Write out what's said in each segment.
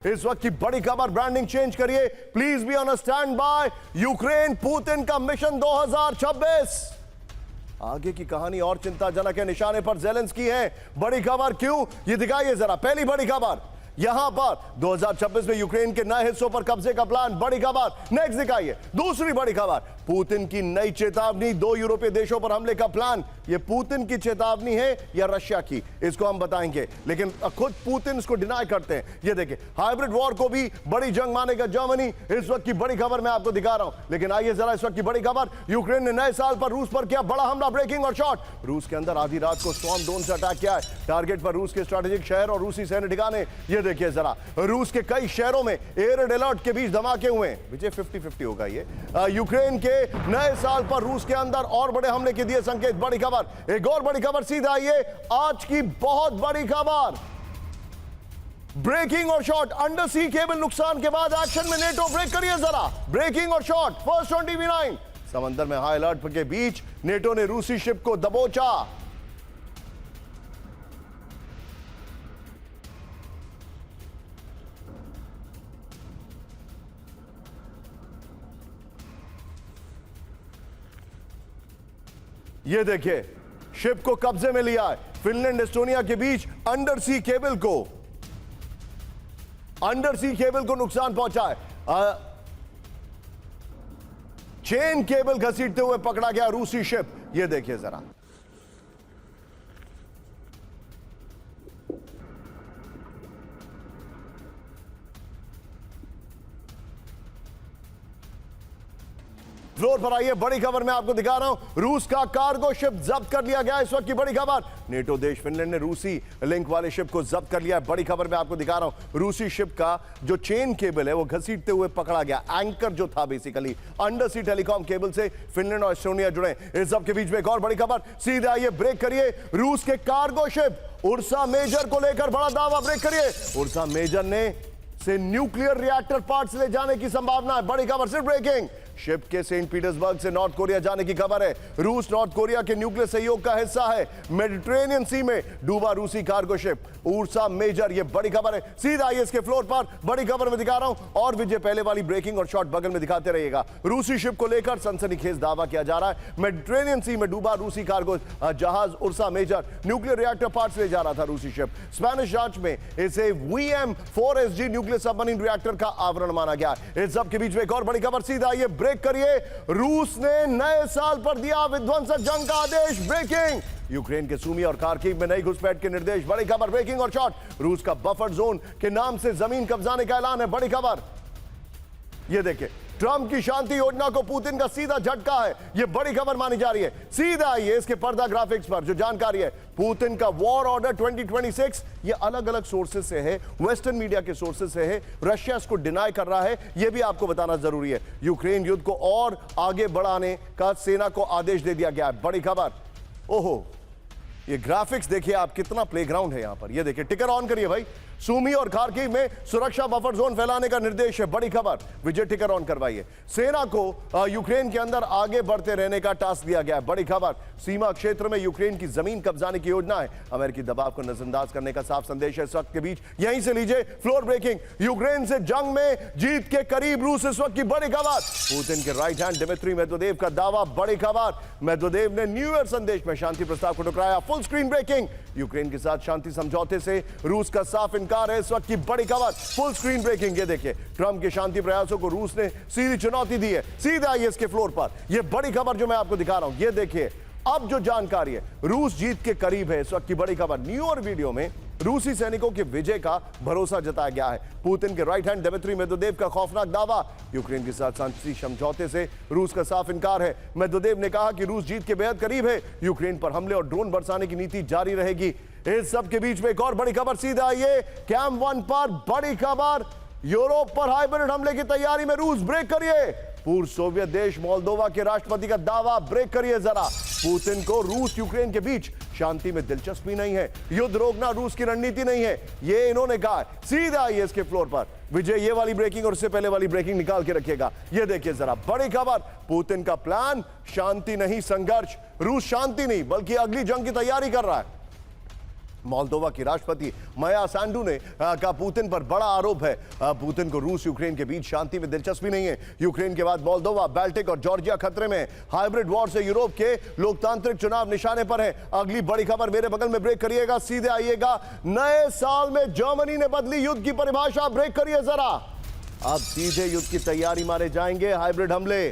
इस वक्त की बड़ी खबर, ब्रांडिंग चेंज करिए please, be on stand by. Ukraine Putin का मिशन 2026। आगे की कहानी और चिंताजनक है, निशाने पर ज़ेलेंस्की है। बड़ी खबर क्यों, ये दिखाइए जरा। पहली बड़ी खबर यहां पर 2026 में यूक्रेन के नए हिस्सों पर कब्जे का प्लान, बड़ी खबर। नेक्स्ट दिखाइए दूसरी बड़ी खबर, पुतिन की नई चेतावनी, 2 यूरोपीय देशों पर हमले का प्लान। ये पुतिन की चेतावनी है या रशिया की, इसको हम बताएंगे, लेकिन खुद पुतिन इसको डिनाई करते हैं। ये देखिए, हाइब्रिड वॉर को भी बड़ी जंग मानेगा जर्मनी। इस वक्त की बड़ी खबर मैं आपको दिखा रहा हूं, लेकिन आइए जरा इस वक्त की बड़ी खबर। यूक्रेन ने नए साल पर रूस पर किया बड़ा हमला, ब्रेकिंग और शॉट। रूस के अंदर आधी रात को स्टॉर्म ड्रोन से अटैक किया है, टारगेट पर रूस के स्ट्रेटेजिक शहर और रूसी सैन्य ठिकाने। ये देखिए जरा, रूस के कई शहरों में एयर अलर्ट के बीच धमाके हुए हैं। विजय 50-50 होगा ये। यूक्रेन के नए साल पर रूस के अंदर और बड़े हमले के दिए संकेत, बड़ी खबर। एक और बड़ी खबर सीधा आइए, आज की बहुत बड़ी खबर, ब्रेकिंग और शॉट। अंडर सी केबल नुकसान के बाद एक्शन में नेटो, ब्रेक करिए जरा। ब्रेकिंग और शॉट, फर्स्ट ऑन टीवी9। समंदर में हाई अलर्ट के बीच नेटो ने रूसी शिप को दबोचा। ये देखिए, शिप को कब्जे में लिया है। फिनलैंड एस्टोनिया के बीच अंडर सी केबल को नुकसान पहुंचा है। चेन केबल घसीटते हुए पकड़ा गया रूसी शिप। ये देखिए जरा, फ्लोर पर आइए, बड़ी खबर मैं आपको दिखा रहा हूं। रूस का कार्गो शिप जब्त कर लिया गया। इस वक्त की बड़ी खबर, नेटो देश फिनलैंड ने रूसी लिंक वाले शिप को जब्त कर लिया है। बड़ी खबर मैं आपको दिखा रहा हूं, रूसी शिप का जो चेन केबल है वो घसीटते हुए पकड़ा गया। एंकर जो था बेसिकली अंडर सी टेलीकॉम केबल से फिनलैंड और एस्टोनिया जुड़े। इस सब के बीच में एक और बड़ी खबर, सीधे आइए, ब्रेक करिए। रूस के कार्गो शिप उर्सा मेजर को लेकर बड़ा दावा, ब्रेक करिए। उर्सा मेजर ने से न्यूक्लियर रिएक्टर पार्ट्स ले जाने की संभावना है। बड़ी खबर, सिर्फ ब्रेकिंग। शिप के सेंट पीटर्सबर्ग से नॉर्थ कोरिया जाने की खबर है। रूस नॉर्थ कोरिया के न्यूक्लियर सहयोग का हिस्सा है। मेडिटेरेनियन सी में डूबा रूसी कार्गो शिप उर्सा मेजर, ये बड़ी खबर है। सीधा आइए इसके फ्लोर पर, बड़ी खबर में दिखा रहा हूं। और विजय पहले वाली ब्रेकिंग और शॉट बगल में दिखाते रहिएगा। रूसी शिप को लेकर सनसनीखेज दावा किया जा रहा है। मेडिटेरेनियन सी में डूबा रूसी कार्गो जहाज Ursa Major, nuclear reactor parts ले जा रहा था रूसी शिप। स्पेनिश जांच में इसे VM-4SG न्यूक्लियर सबमरीन रिएक्टर का आवरण माना गया। इस सब के बीच में एक और बड़ी खबर, सीधा आइए, ब्रेक करिए। रूस ने नए साल पर दिया विध्वंसक जंग का आदेश, ब्रेकिंग। यूक्रेन के सूमी और खार्किव में नई घुसपैठ के निर्देश, बड़ी खबर, ब्रेकिंग और शॉट। रूस का बफर जोन के नाम से जमीन कब्जाने का ऐलान है, बड़ी खबर। ये देखिए, ट्रंप की शांति योजना को पुतिन का सीधा झटका है, यह बड़ी खबर मानी जा रही है। सीधा आइए इसके पर्दा ग्राफिक्स पर जो जानकारी है, पुतिन का वॉर ऑर्डर 2026, यह अलग अलग सोर्सेस से है, वेस्टर्न मीडिया के सोर्सेस से है। रशिया इसको डिनाई कर रहा है, यह भी आपको बताना जरूरी है। यूक्रेन युद्ध को और आगे बढ़ाने का सेना को आदेश दे दिया गया है, बड़ी खबर। ओहो, ये ग्राफिक्स देखिए आप, कितना प्लेग्राउंड है यहां पर। ये देखिए, टिकर ऑन करिए भाई। सूमी और खार्किव में सुरक्षा बफर जोन फैलाने का निर्देश है, बड़ी खबर। विजय टिकर ऑन करवाइए। सेना को यूक्रेन के अंदर आगे बढ़ते रहने का टास्क दिया गया है, बड़ी खबर। सीमा क्षेत्र में यूक्रेन की जमीन कब्जाने की योजना है, अमेरिकी दबाव को नजरअंदाज करने का साफ संदेश है। इस वक्त के बीच यहीं से लीजिए फ्लोर ब्रेकिंग, यूक्रेन से जंग में जीत के करीब रूस, इस वक्त की बड़ी खबर। पुतिन के राइट हैंड दिमित्री मेदवेदेव का दावा, बड़ी खबर। मेदवेदेव ने न्यू ईयर संदेश में शांति प्रस्ताव को ठुकराया, फुल स्क्रीन ब्रेकिंग। यूक्रेन के साथ शांति समझौते से रूस का साफ इनकार है, इस वक्त की बड़ी खबर, फुल स्क्रीन ब्रेकिंग। ये देखिए, ट्रंप के शांति प्रयासों को रूस ने सीधी चुनौती दी है। सीधा आइए इसके फ्लोर पर, यह बड़ी खबर जो मैं आपको दिखा रहा हूं। ये देखिए, अब जो जानकारी है, रूस जीत के करीब है, इस वक्त की बड़ी खबर। न्यू ईयर वीडियो में रूसी सैनिकों के विजय का भरोसा जताया गया है। पुतिन के राइट हैंड दिमित्री मेदवेदेव का खौफनाक दावा, यूक्रेन के साथ शांति समझौते से रूस का साफ इनकार है। मेदवेदेव ने कहा कि रूस जीत के बेहद करीब है, यूक्रेन पर हमले और ड्रोन बरसाने की नीति जारी रहेगी। इस सब के बीच में एक और बड़ी खबर, सीधा आइए कैंप 1 पर, बड़ी खबर। यूरोप पर हाइब्रिड हमले की तैयारी में रूस, ब्रेक करिए। पूर्व सोवियत देश मोल्दोवा के राष्ट्रपति का दावा, ब्रेक करिए जरा। पुतिन को रूस यूक्रेन के बीच शांति में दिलचस्पी नहीं है, युद्ध रोकना रूस की रणनीति नहीं है, ये इन्होंने कहा। सीधा आइए इसके फ्लोर पर, विजय ये वाली ब्रेकिंग और उससे पहले वाली ब्रेकिंग निकाल के रखिएगा। ये देखिए जरा, बड़ी खबर, पुतिन का प्लान शांति नहीं संघर्ष। रूस शांति नहीं बल्कि अगली जंग की तैयारी कर रहा है। मोल्दोवा की राष्ट्रपति माया सांडू ने का पुतिन पर बड़ा आरोप है। पुतिन को रूस यूक्रेन के बीच शांति में दिलचस्पी नहीं है। यूक्रेन के बाद मोल्दोवा, बाल्टिक और जॉर्जिया खतरे में। हाइब्रिड वॉर से यूरोप के लोकतांत्रिक चुनाव निशाने पर है। अगली बड़ी खबर मेरे बगल में, ब्रेक करिएगा, सीधे आइएगा। नए साल में जर्मनी ने बदली युद्ध की परिभाषा, ब्रेक करिए जरा। अब सीधे युद्ध की तैयारी मारे जाएंगे। हाइब्रिड हमले,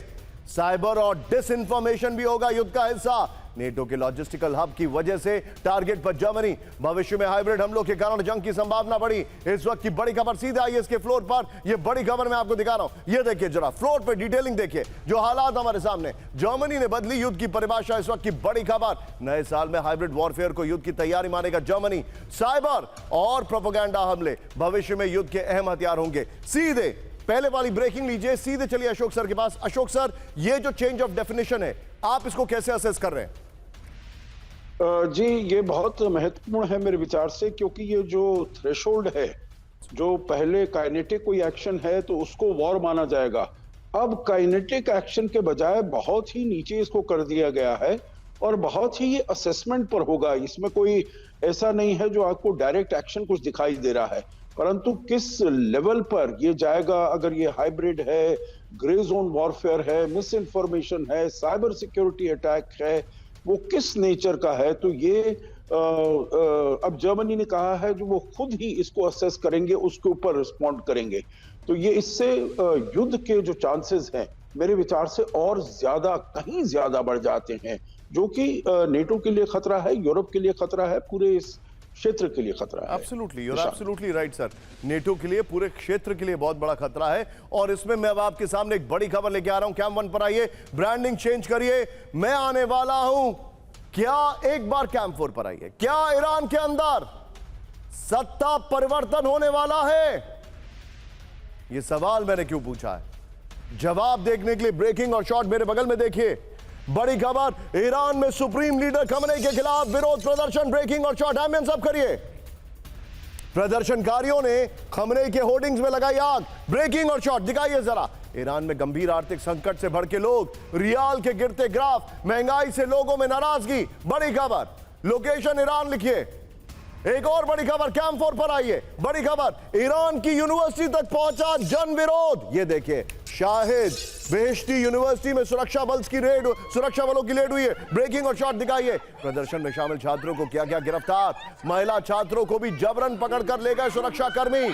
साइबर और डिसइंफॉर्मेशन भी होगा युद्ध का हिस्सा। नेटो के लॉजिस्टिकल हब की वजह से टारगेट पर जर्मनी। भविष्य में हाइब्रिड हमलों के कारण जंग की संभावना बढ़ी। इस वक्त की बड़ी खबर, सीधे आइए इसके फ्लोर पर। यह बड़ी खबर मैं आपको दिखा रहा हूं। यह देखिए जरा, फ्लोर पर डिटेलिंग देखिए, जो हालात हमारे सामने। जर्मनी ने बदली युद्ध की परिभाषा, इस वक्त की बड़ी खबर। नए साल में हाइब्रिड वॉरफेयर को युद्ध की तैयारी मानेगा जर्मनी। साइबर और प्रोपेगेंडा हमले भविष्य में युद्ध के अहम हथियार होंगे। सीधे पहले वाली ब्रेकिंग लीजिए, सीधे चलिए अशोक सर के पास। अशोक सर, ये जो चेंज ऑफ डेफिनेशन है, आप इसको कैसे असेस कर रहे हैं? जी, ये बहुत महत्वपूर्ण है मेरे विचार से, क्योंकि ये जो थ्रेशोल्ड है, जो पहले काइनेटिक कोई एक्शन है तो उसको वॉर माना जाएगा, अब काइनेटिक एक्शन के बजाय बहुत ही नीचे इसको कर दिया गया है और बहुत ही असेसमेंट पर होगा। इसमें कोई ऐसा नहीं है जो आपको डायरेक्ट एक्शन कुछ दिखाई दे रहा है, परंतु किस लेवल पर ये जाएगा, अगर ये हाइब्रिड है, ग्रे जोन वॉरफेयर है, मिस इन्फॉर्मेशन है, साइबर सिक्योरिटी अटैक है, वो किस नेचर का है, तो ये अब जर्मनी ने कहा है जो वो खुद ही इसको असेस करेंगे, उसके ऊपर रिस्पॉन्ड करेंगे। तो ये इससे युद्ध के जो चांसेस हैं मेरे विचार से और ज्यादा, कहीं ज्यादा बढ़ जाते हैं, जो कि नेटो के लिए खतरा है, यूरोप के लिए खतरा है, पूरे इस क्षेत्र के लिए खतरा है। Absolutely, you are absolutely right sir. NATO के लिए, पूरे क्षेत्र के लिए बहुत बड़ा खतरा है। और इसमें मैं अब आपके सामने एक बड़ी खबर लेके आ रहा हूं। कैम वन पर आइए, ब्रांडिंग चेंज करिए, मैं आने वाला हूं। क्या एक बार कैम 4 पर आइए। क्या ईरान के अंदर सत्ता परिवर्तन होने वाला है? यह सवाल मैंने क्यों पूछा है, जवाब देखने के लिए ब्रेकिंग और शॉट मेरे बगल में देखिए। बड़ी खबर, ईरान में सुप्रीम लीडर खमेनी के खिलाफ विरोध प्रदर्शन। ब्रेकिंग और शॉट एम सब करिए। प्रदर्शनकारियों ने खमेनी के होर्डिंग्स में लगाई आग। ब्रेकिंग और शॉट दिखाइए जरा। ईरान में गंभीर आर्थिक संकट से भड़के लोग, रियाल के गिरते ग्राफ, महंगाई से लोगों में नाराजगी। बड़ी खबर, लोकेशन ईरान लिखिए। एक और बड़ी खबर, कैम 4 पर आइए। बड़ी खबर, ईरान की यूनिवर्सिटी तक पहुंचा जन विरोध। ये देखिए, शाहिद बेहेश्ती यूनिवर्सिटी में सुरक्षा बलों की रेड हुई है। ब्रेकिंग और शॉट दिखाइए। प्रदर्शन में शामिल छात्रों को किया गया गिरफ्तार। महिला छात्रों को भी जबरन पकड़कर ले गए सुरक्षा कर्मी।